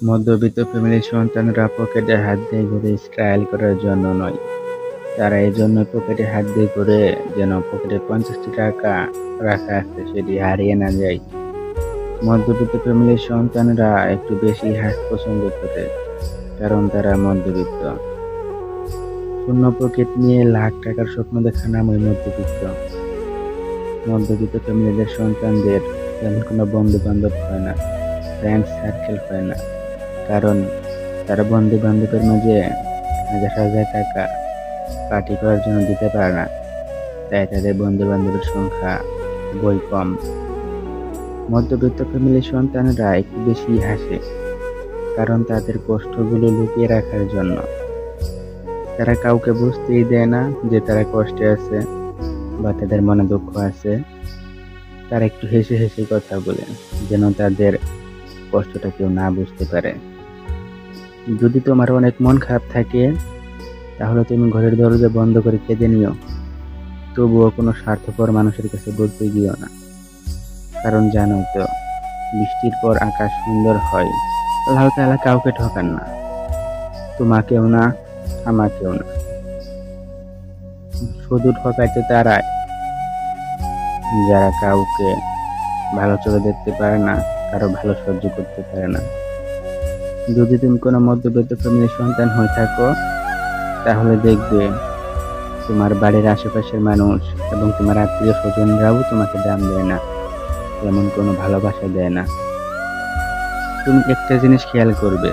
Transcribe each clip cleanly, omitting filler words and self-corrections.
মধ্যবিত্ত ফ্যামিলির সন্তানরা পকেটে হাত দিয়ে ঘুরে স্টাইল করার জন্য নয়, তারা এজন্য পকেটে হাত দিয়ে ঘুরে যেন পকেটে 50টি টাকা রাখা আছে সেটি হারিয়ে না যায়। মধ্যবিত্ত ফ্যামিলির সন্তানরা একটু বেশি হাসতে পছন্দ করে, কারণ তারা মধ্যবিত্ত। শূন্য পকেট নিয়ে লাখ টাকার স্বপ্ন দেখা নামই মধ্যবিত্ত। মধ্যবিত্ত ফ্যামিলিদের সন্তানদের তেমন কোনো বন্ধু বান্ধব হয় না, ফ্রেন্ড সার্কেল হয় না, কারণ তারা বন্ধু বান্ধবের মাঝে হাজার হাজার টাকা পার্টি করার জন্য দিতে পারে না, তাই তাদের বন্ধু বান্ধবের সংখ্যা খুবই কম। মধ্যবিত্ত ফ্যামিলির সন্তানরা একটু বেশি হাসে, কারণ তাদের কষ্টগুলো লুকিয়ে রাখার জন্য। তারা কাউকে বুঝতেই দেয় না যে তারা কষ্টে আছে বা তাদের মনে দুঃখ আছে। তারা একটু হেসে হেসে কথা বলে, যেন তাদের কষ্টটা কেউ না বুঝতে পারে। যদি তোমার অনেক মন খারাপ থাকে, তাহলে তুমি ঘরের দরজা বন্ধ করে কেঁদে নিও, তবুও কোনো স্বার্থপর মানুষের কাছে বলতে গিয়েও না। কারণ জানো তো, বৃষ্টির পর আকাশ সুন্দর হয়। আল্লাহ তাআলা কাউকে ঠকান না, তোমাকেও না আমাকেও না। শুধু ঠকাইতে তারাই যারা কাউকে ভালো চোখে দেখতে পারে না, কারো ভালো সহ্য করতে পারে না। যদি তুমি কোনো মধ্যবিত্ত ফ্যামিলির সন্তান হয়ে থাকো, তাহলে দেখবে তোমার বাড়ির আশেপাশের মানুষ এবং তোমার আত্মীয় স্বজনরাও তোমাকে দাম দেয় না, তেমন কোনো ভালোবাসা দেয় না। তুমি একটা জিনিস খেয়াল করবে,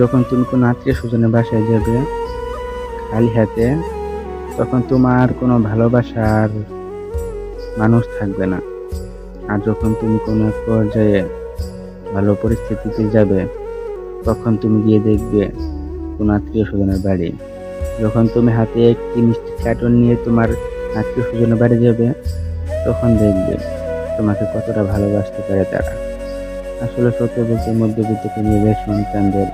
যখন তুমি কোনো আত্মীয় স্বজনের বাসায় যাবে খালি হাতে, তখন তোমার কোনো ভালোবাসার মানুষ থাকবে না। আর যখন তুমি কোনো এক পর্যায়ে ভালো পরিস্থিতিতে যাবে, তখন তুমি গিয়ে দেখবে কোনো আত্মীয় স্বজনের বাড়ি। যখন তুমি হাতে একটি মিষ্টি কার্টন নিয়ে তোমার আত্মীয় স্বজনের বাড়ি যাবে, তখন দেখবে তোমাকে কতটা ভালোবাসতে পারে তারা। আসলে সত্য বলতে, মধ্যবিত্ত ফ্যামিলির সন্তানদের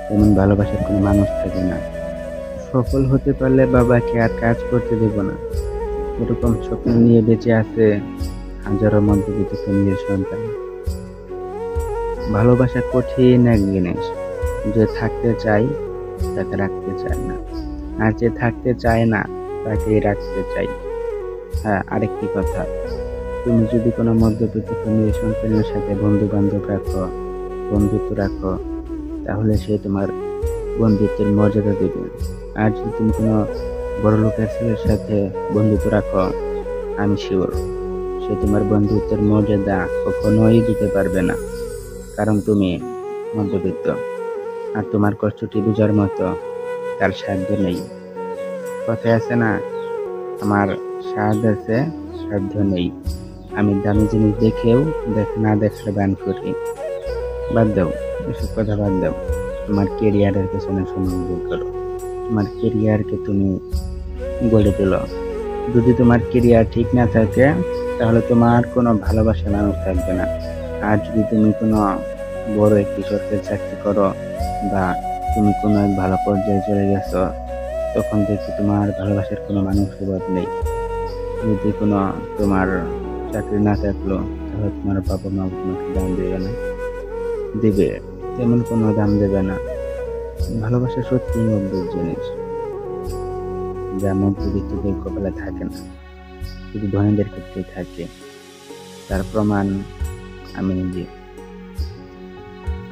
তেমন ভালোবাসার কোনো মানুষ থাকে না। সফল হতে পারলে বাবাকে আর কাজ করতে দেব না, এরকম স্বপ্ন নিয়ে বেঁচে আছে হাজারো মধ্যবিত্ত ফ্যামিলির সন্তান। ভালোবাসা কঠিন এক জিনিস, যে থাকতে চাই তাকে রাখতে চায় না, আর যে থাকতে চায় না তাকেই রাখতে চাই। হ্যাঁ, আরেকটি কথা, তুমি যদি কোনো মধ্যবিত্ত ফ্যামিলির সন্তানের সাথে বন্ধু বান্ধব রাখো, বন্ধুত্ব রাখো, তাহলে সে তোমার বন্ধুত্বের মর্যাদা দেবে। আর যদি তুমি কোনো বড় লোকের ছেলের সাথে বন্ধুত্ব রাখো, আমি শিওর সে তোমার বন্ধুত্বের মর্যাদা কখনোই দিতে পারবে না, কারণ তুমি মধ্যবিত্ত। আর তোমার কষ্টটি বোঝার মতো তার সাধ্য নেই। কথায় আছে না, আমার সাধ্য আছে সাধ্য নেই। আমি দামি জিনিস দেখেও না দেখার বান করি। বাদ দাও, এসব কথা বাদ দাও। তোমার কেরিয়ারের পেছনে সময় বের করো, তোমার কেরিয়ারকে তুমি গড়ে তোলো। যদি তোমার কেরিয়ার ঠিক না থাকে, তাহলে তোমার কোনো ভালোবাসা মানুষ থাকবে না। আর যদি তুমি কোনো বড় একটি সরকারি চাকরি করো বা তুমি কোনো এক ভালো পর্যায়ে চলে গেছো, তখন দেখি তোমার ভালোবাসার কোনো মানুষ অভাব নেই। যদি কোনো তোমার চাকরি না থাকলো, তাহলে তোমার বাবা মা তোমাকে দাম দেবে না, দেবে তেমন কোনো দাম দেবে না। ভালোবাসা সত্যি অদ্ভুত জিনিস, যা মধ্যবিত্তদের কপালে থাকে না, শুধু ধনীদের ক্ষেত্রে থাকে। তার প্রমাণ আমি নিজে।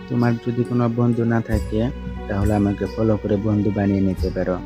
তোমার যদি কোনো বন্ধু না থাকে, তাহলে আমাকে ফলো করে বন্ধু বানিয়ে নিতে পারো।